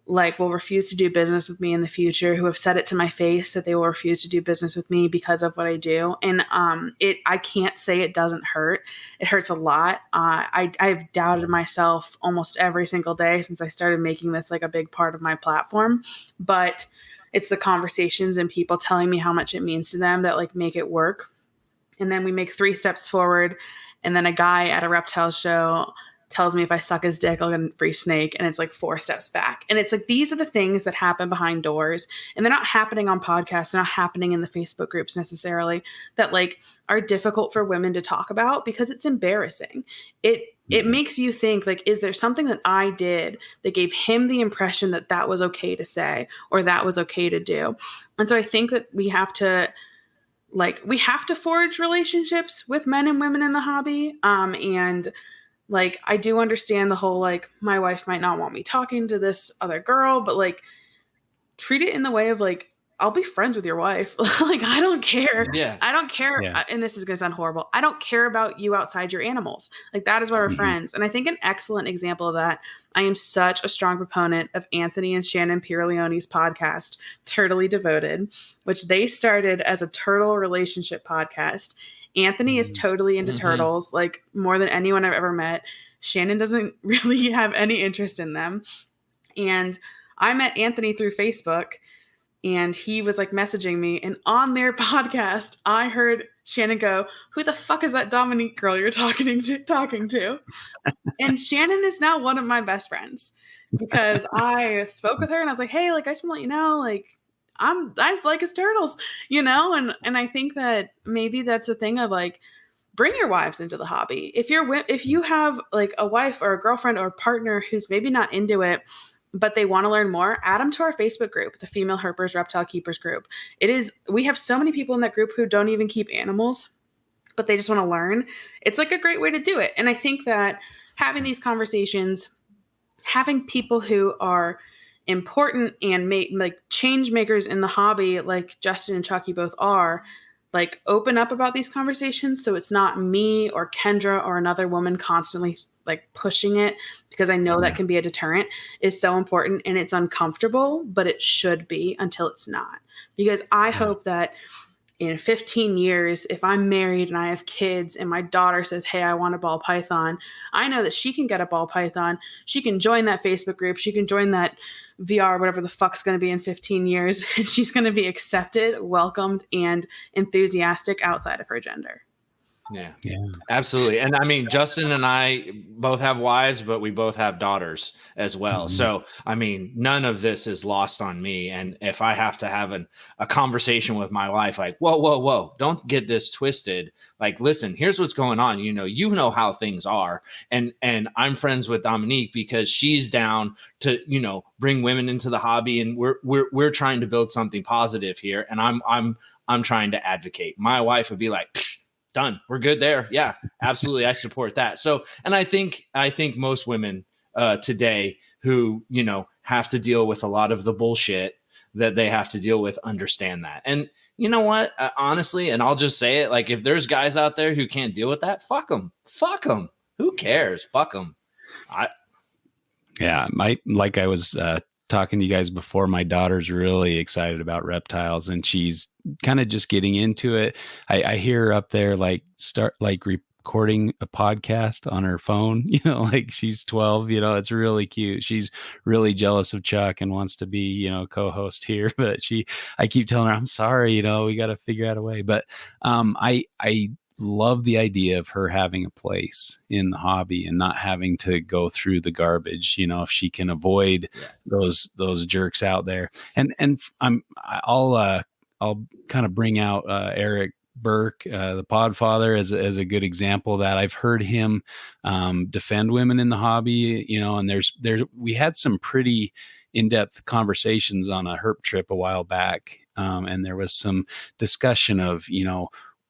like will refuse to do business with me in the future, who have said it to my face that they will refuse to do business with me because of what I do. And I can't say it doesn't hurt. It hurts a lot. I've doubted myself almost every single day since I started making this like a big part of my platform. But it's the conversations and people telling me how much it means to them that like make it work. And then we make 3 steps forward, and then a guy at a reptile show tells me if I suck his dick, I'll get a free snake. And it's like 4 steps back. And it's like, these are the things that happen behind doors, and they're not happening on podcasts. They're not happening in the Facebook groups necessarily, that like are difficult for women to talk about because it's embarrassing. It makes you think like, is there something that I did that gave him the impression that that was okay to say, or that was okay to do? And so I think that we have to forge relationships with men and women in the hobby. And like, I do understand the whole, like, my wife might not want me talking to this other girl, but like, treat it in the way of like, I'll be friends with your wife. Like, I don't care. Yeah. I don't care. Yeah. And this is going to sound horrible. I don't care about you outside your animals. Like, that is why we're friends. And I think an excellent example of that, I am such a strong proponent of Anthony and Shannon Pierleone's podcast, Turtly Devoted, which they started as a turtle relationship podcast. Anthony is totally into turtles, like more than anyone I've ever met. Shannon doesn't really have any interest in them. And I met Anthony through Facebook, and he was like messaging me. And on their podcast, I heard Shannon go, "Who the fuck is that Dominique girl you're talking to?" And Shannon is now one of my best friends because I spoke with her and I was like, "Hey, like, I just want to let you know, like, I just like his turtles, you know?" And I think that maybe that's a thing of like, bring your wives into the hobby. If you have like a wife or a girlfriend or a partner who's maybe not into it, but they want to learn more, add them to our Facebook group, the Female Herpers Reptile Keepers group. We have so many people in that group who don't even keep animals, but they just want to learn. It's like a great way to do it. And I think that having these conversations, having people who are important and make like change makers in the hobby, like Justin and Chucky both are, like, open up about these conversations. So it's not me or Kendra or another woman constantly like pushing it, because I know that can be a deterrent, is so important. And it's uncomfortable, but it should be until it's not. Because I hope that in 15 years, if I'm married and I have kids and my daughter says, "Hey, I want a ball python," I know that she can get a ball python. She can join that Facebook group. She can join that VR, whatever the fuck's going to be in 15 years. And she's going to be accepted, welcomed, and enthusiastic outside of her gender. Yeah, absolutely. And I mean, Justin and I both have wives, but we both have daughters as well. So, I mean, none of this is lost on me. And if I have to have a conversation with my wife, like, whoa, don't get this twisted. Like, listen, here's what's going on. You know how things are. And I'm friends with Dominique because she's down to, bring women into the hobby, and we're trying to build something positive here. And I'm trying to advocate. My wife would be like, done. We're good there. Yeah, absolutely. I support that. So, and I think most women today who, have to deal with a lot of the bullshit that they have to deal with understand that. And you know what? Honestly, and I'll just say it, like, if there's guys out there who can't deal with that, fuck them. Who cares? Fuck them. Like I was talking to you guys before, my daughter's really excited about reptiles and she's kind of just getting into it. I hear her up there start recording a podcast on her phone, like she's 12, it's really cute. She's really jealous of Chuck and wants to be, co-host here, but I keep telling her, I'm sorry, we got to figure out a way. But I love the idea of her having a place in the hobby and not having to go through the garbage, if she can avoid those jerks out there. And I'll kind of bring out Eric Burke, the Podfather, as a good example of that. I've heard him defend women in the hobby, and we had some pretty in-depth conversations on a herp trip a while back. And there was some discussion of,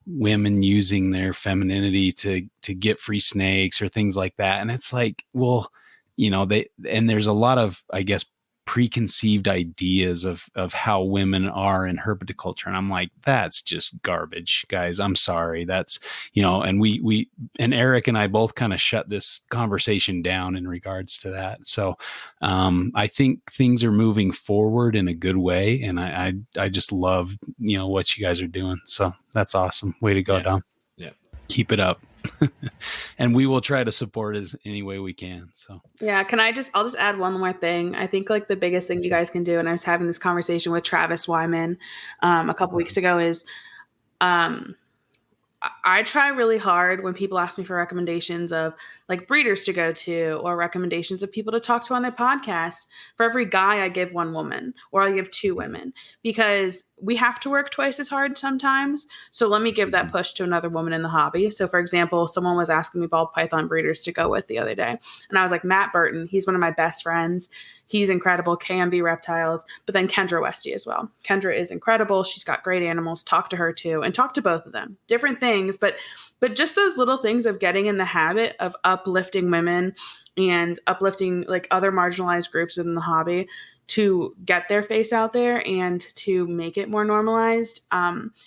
women using their femininity to get free snakes or things like that. And it's like, well, there's a lot of, I guess, preconceived ideas of how women are in herpetoculture. And I'm like, that's just garbage, guys. I'm sorry. That's, and we and Eric and I both kind of shut this conversation down in regards to that. So I think things are moving forward in a good way. And I just love, what you guys are doing. So that's awesome. Way to go, Dom. Yeah. Keep it up. And we will try to support as any way we can. So yeah, I'll just add one more thing. I think like the biggest thing you guys can do, and I was having this conversation with Travis Wyman a couple weeks ago, is I try really hard when people ask me for recommendations of like breeders to go to or recommendations of people to talk to on their podcasts. For every guy, I give one woman or I give two women, because we have to work twice as hard sometimes. So let me give that push to another woman in the hobby. So for example, someone was asking me ball python breeders to go with the other day. And I was like, Matt Burton, he's one of my best friends. He's incredible. KMB Reptiles, but then Kendra Westy as well. Kendra is incredible. She's got great animals. Talk to her too, and talk to both of them. Different things, but just those little things of getting in the habit of uplifting women and uplifting like other marginalized groups within the hobby to get their face out there and to make it more normalized.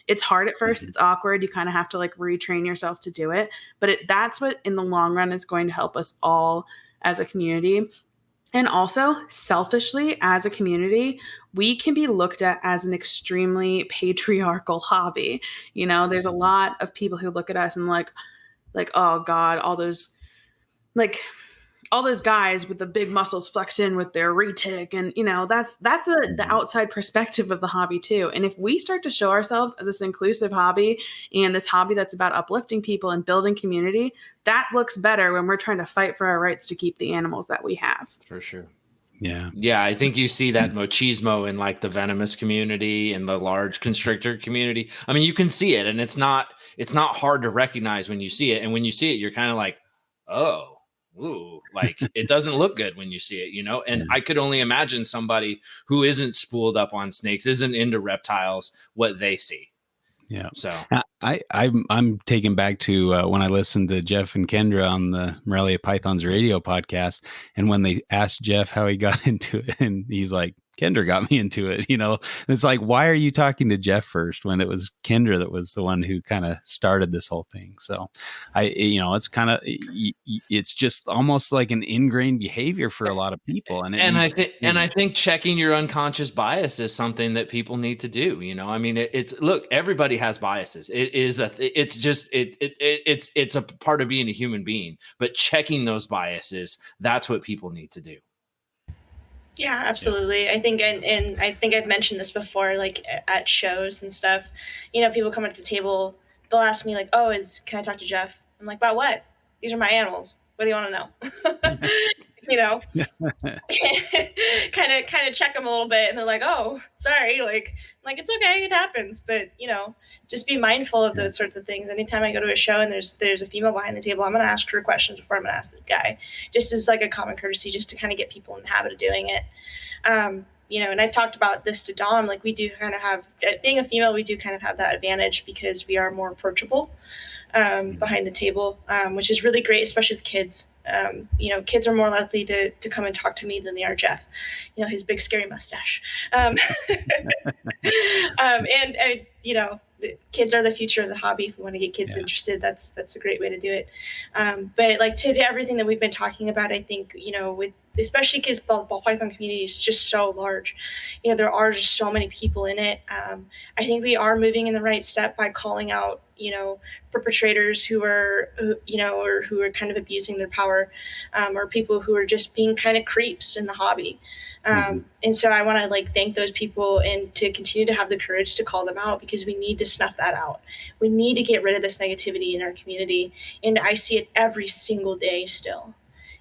It's hard at first. It's awkward. You kind of have to like retrain yourself to do it. But that's what in the long run is going to help us all as a community. And also, selfishly, as a community, we can be looked at as an extremely patriarchal hobby. You know, there's a lot of people who look at us and like, oh God, all those guys with the big muscles flex in with their retic. And, you know, that's the outside perspective of the hobby too. And if we start to show ourselves as this inclusive hobby and this hobby that's about uplifting people and building community, that looks better when we're trying to fight for our rights to keep the animals that we have. For sure. Yeah. Yeah. I think you see that machismo in like the venomous community and the large constrictor community. I mean, you can see it, and it's not hard to recognize when you see it. And when you see it, you're kind of like, oh, ooh, like it doesn't look good when you see it, you know? And I could only imagine somebody who isn't spooled up on snakes, isn't into reptiles, what they see. Yeah. So I'm taken back to when I listened to Jeff and Kendra on the Morelia Pythons radio podcast, and when they asked Jeff how he got into it, and he's like, Kendra got me into it, you know. And it's like, why are you talking to Jeff first when it was Kendra that was the one who kind of started this whole thing? So it's kind of, it's just almost like an ingrained behavior for a lot of people. I think checking your unconscious bias is something that people need to do. You know, I mean, look, everybody has biases. It's a part of being a human being, but checking those biases, that's what people need to do. Yeah, absolutely. Yeah. I think, and I think I've mentioned this before, like at shows and stuff, you know, people come up to the table, they'll ask me like, oh, can I talk to Jeff? I'm like, about what? These are my animals. What do you want to know? You know, kind of check them a little bit, and they're like, oh, sorry. Like it's okay. It happens. But, you know, just be mindful of those sorts of things. Anytime I go to a show and there's a female behind the table, I'm going to ask her questions before I'm going to ask the guy, just as like a common courtesy, just to kind of get people in the habit of doing it. You know, and I've talked about this to Dom, like we do kind of have, being a female, we do kind of have that advantage because we are more approachable behind the table, which is really great, especially with kids. You know, kids are more likely to come and talk to me than they are Jeff, you know, his big scary mustache. You know, kids are the future of the hobby. If we want to get kids interested, that's a great way to do it. But like to everything that we've been talking about, I think, you know, especially because the ball python community is just so large, you know, there are just so many people in it. I think we are moving in the right step by calling out, you know, perpetrators who are kind of abusing their power, or people who are just being kind of creeps in the hobby. And so I want to like thank those people and to continue to have the courage to call them out, because we need to snuff that out. We need to get rid of this negativity in our community. And I see it every single day still.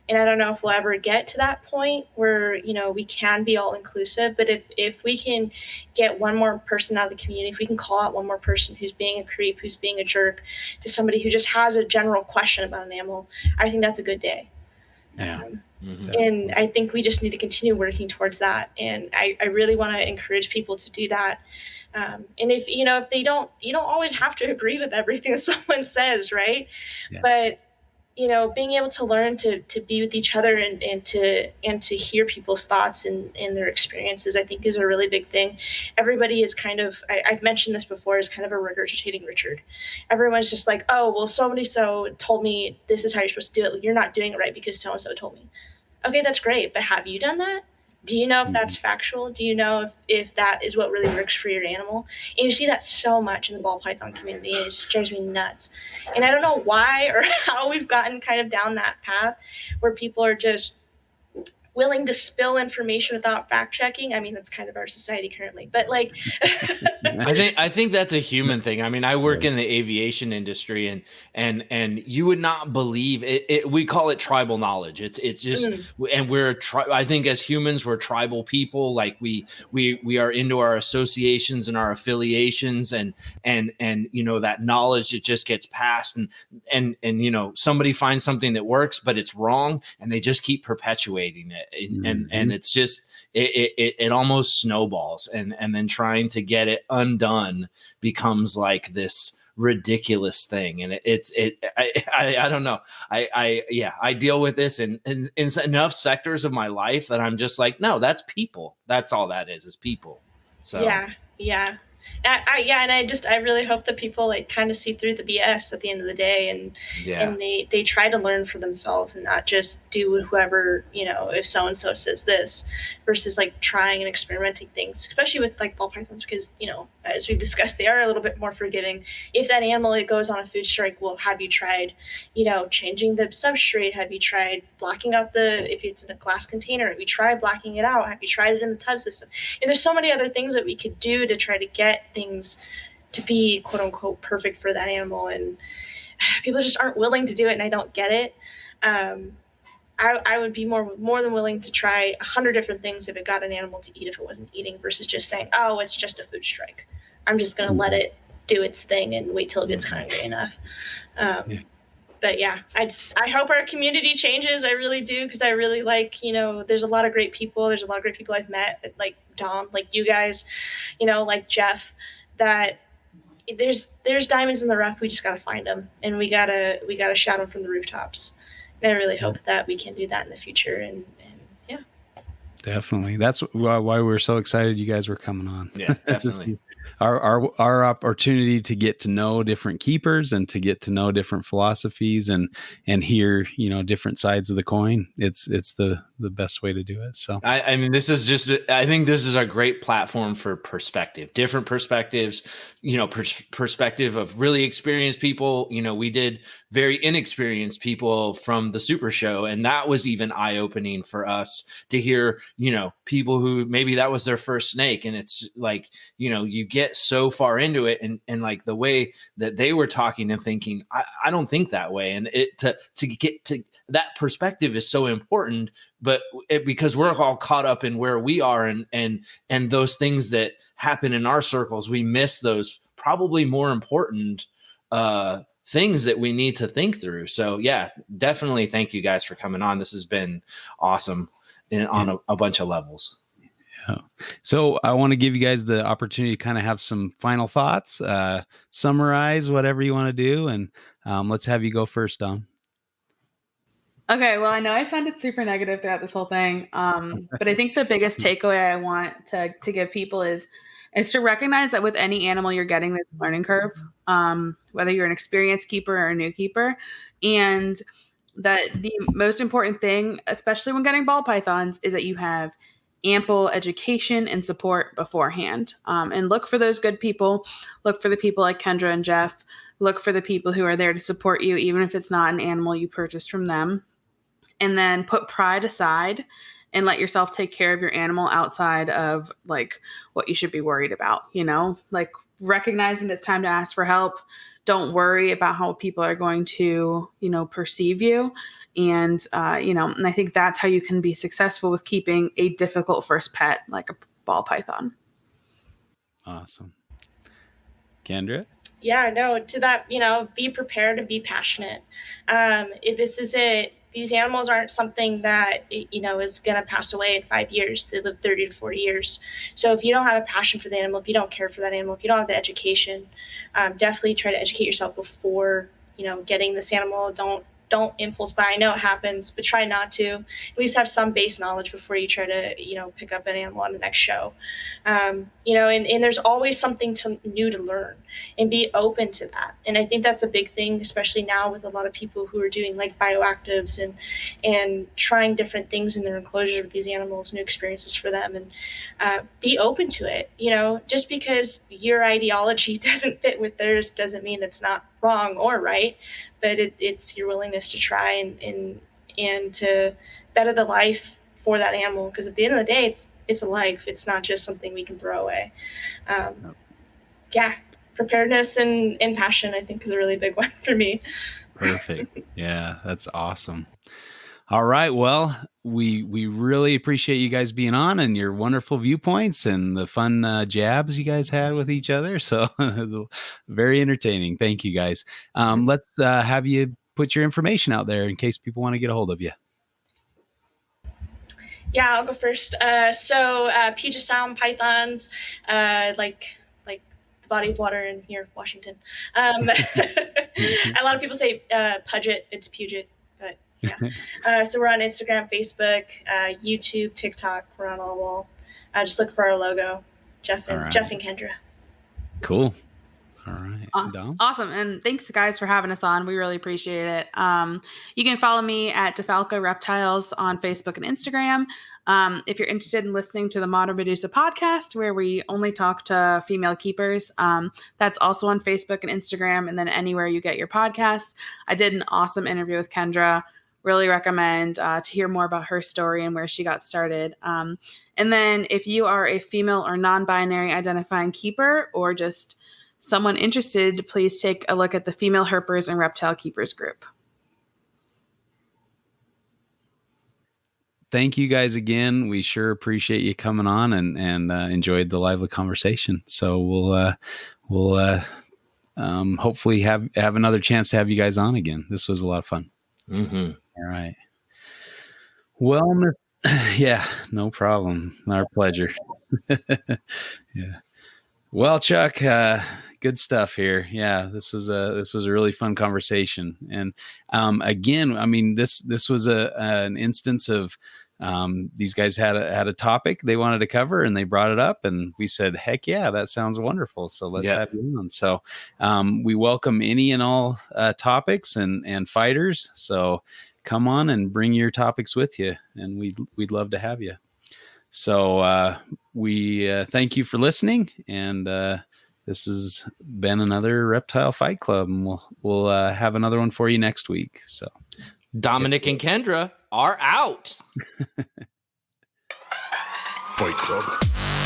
And I don't know if we'll ever get to that point where, you know, we can be all inclusive, but if we can get one more person out of the community, if we can call out one more person who's being a creep, who's being a jerk, to somebody who just has a general question about an animal, I think that's a good day. Yeah. And I think we just need to continue working towards that. And I really want to encourage people to do that. And if you don't always have to agree with everything that someone says, right? Yeah. But you know, being able to learn to be with each other and to hear people's thoughts and their experiences, I think is a really big thing. Everybody is kind of, I've mentioned this before, is kind of a regurgitating Richard. Everyone's just like, oh, well, so told me this is how you're supposed to do it. You're not doing it right because so-and-so told me. Okay, that's great. But have you done that? Do you know if that's factual? Do you know if that is what really works for your animal? And you see that so much in the ball python community, and it just drives me nuts. And I don't know why or how we've gotten kind of down that path where people are just willing to spill information without fact checking. I mean, that's kind of our society currently, but like, I think that's a human thing. I mean, I work in the aviation industry, and you would not believe it. We call it tribal knowledge. It's just, and I think as humans, we're tribal people. Like we are into our associations and our affiliations, and you know, that knowledge, it just gets passed, and you know, somebody finds something that works, but it's wrong, and they just keep perpetuating it. And it's just it almost snowballs, and then trying to get it undone becomes like this ridiculous thing. And I don't know. I deal with this in enough sectors of my life that I'm just like, no, that's people. That's all that is people. So yeah. And I really hope that people like kind of see through the BS at the end of the day, and they try to learn for themselves and not just do whoever, if so and so says this, versus like trying and experimenting things, especially with like ball pythons, because as we discussed, they are a little bit more forgiving. If that animal it goes on a food strike, well, have you tried changing the substrate? Have you tried blocking out if it's in a glass container, have you tried blocking it out? Have you tried it in the tub system? And there's so many other things that we could do to try to get things to be quote unquote perfect for that animal, and people just aren't willing to do it, and I don't get it. I would be more than willing to try 100 different things if it got an animal to eat if it wasn't eating, versus just saying, oh, it's just a food strike, I'm just going to let it do its thing and wait till it gets hungry enough. But yeah, I hope our community changes. I really do, because I really like, there's a lot of great people. There's a lot of great people I've met, like Dom, like you guys, like Jeff, that there's diamonds in the rough. We just got to find them, and we gotta shout them from the rooftops. And I really hope that we can do that in the future. And yeah. Definitely. That's why we're so excited you guys were coming on. Yeah, definitely. our opportunity to get to know different keepers and to get to know different philosophies and hear, different sides of the coin. It's the best way to do it. So I mean, I think this is a great platform for perspective, different perspectives, perspective of really experienced people. We did very inexperienced people from the Super Show, and that was even eye-opening for us to hear, people who maybe that was their first snake, and it's like, you get so far into it, and like the way that they were talking and thinking, I don't think that way, and to get to that perspective is so important. But because we're all caught up in where we are and those things that happen in our circles, we miss those probably more important things that we need to think through. So yeah, definitely thank you guys for coming on. This has been awesome on a bunch of levels. Yeah. So I want to give you guys the opportunity to kind of have some final thoughts, summarize whatever you want to do. And let's have you go first, Dom. Okay, well, I know I sounded super negative throughout this whole thing, but I think the biggest takeaway I want to give people is to recognize that with any animal you're getting, there's a learning curve, whether you're an experienced keeper or a new keeper, and that the most important thing, especially when getting ball pythons, is that you have ample education and support beforehand, and look for those good people. Look for the people like Kendra and Jeff. Look for the people who are there to support you, even if it's not an animal you purchased from them. And then put pride aside and let yourself take care of your animal outside of like what you should be worried about, like recognize when it's time to ask for help. Don't worry about how people are going to, perceive you. And, and I think that's how you can be successful with keeping a difficult first pet, like a ball python. Awesome. Kendra? Yeah, no, to that, be prepared and be passionate. These animals aren't something that, is going to pass away in 5 years. They live 30 to 40 years. So if you don't have a passion for the animal, if you don't care for that animal, if you don't have the education, definitely try to educate yourself before, getting this animal. Don't impulse buy. I know it happens, but try not to. At least have some base knowledge before you try to, pick up an animal on the next show. And there's always something new to learn, and be open to that. And I think that's a big thing, especially now with a lot of people who are doing like bioactives and trying different things in their enclosure with these animals, new experiences for them, and be open to it. Just because your ideology doesn't fit with theirs doesn't mean it's not wrong or right, but it's your willingness to try and to better the life for that animal, because at the end of the day, it's a life. It's not just something we can throw away. Preparedness and passion, I think, is a really big one for me. Perfect. Yeah, that's awesome. All right. Well, we really appreciate you guys being on and your wonderful viewpoints and the fun jabs you guys had with each other. So it was very entertaining. Thank you, guys. Let's have you put your information out there in case people want to get a hold of you. Yeah, I'll go first. So Puget Sound pythons, like body of water in here, Washington. A lot of people say Puget. It's Puget, but yeah. So we're on Instagram, Facebook, YouTube, TikTok. We're on all. Just look for our logo, Jeff and Kendra. Cool. All right. Dom? Awesome. And thanks, guys, for having us on. We really appreciate it. You can follow me at DeFalco Reptiles on Facebook and Instagram. If you're interested in listening to the Modern Medusa podcast, where we only talk to female keepers, that's also on Facebook and Instagram, and then anywhere you get your podcasts. I did an awesome interview with Kendra. Really recommend to hear more about her story and where she got started. And then if you are a female or non-binary identifying keeper, or just someone interested, please take a look at the Female Herpers and Reptile Keepers group. Thank you guys again. We sure appreciate you coming on and enjoyed the lively conversation. So we'll hopefully have another chance to have you guys on again. This was a lot of fun. Mm-hmm. All right. Well, yeah, no problem. Our pleasure. Yeah. Well, Chuck, good stuff here. Yeah, this was a really fun conversation. And again, I mean, this was an instance of these guys had a topic they wanted to cover, and they brought it up, and we said, heck yeah, that sounds wonderful. So let's have you on. So we welcome any and all topics and fighters. So come on and bring your topics with you, and we'd love to have you. So we thank you for listening, and this has been another Reptile Fight Club, and we'll have another one for you next week. So Dominic and Kendra are out. Fight Club.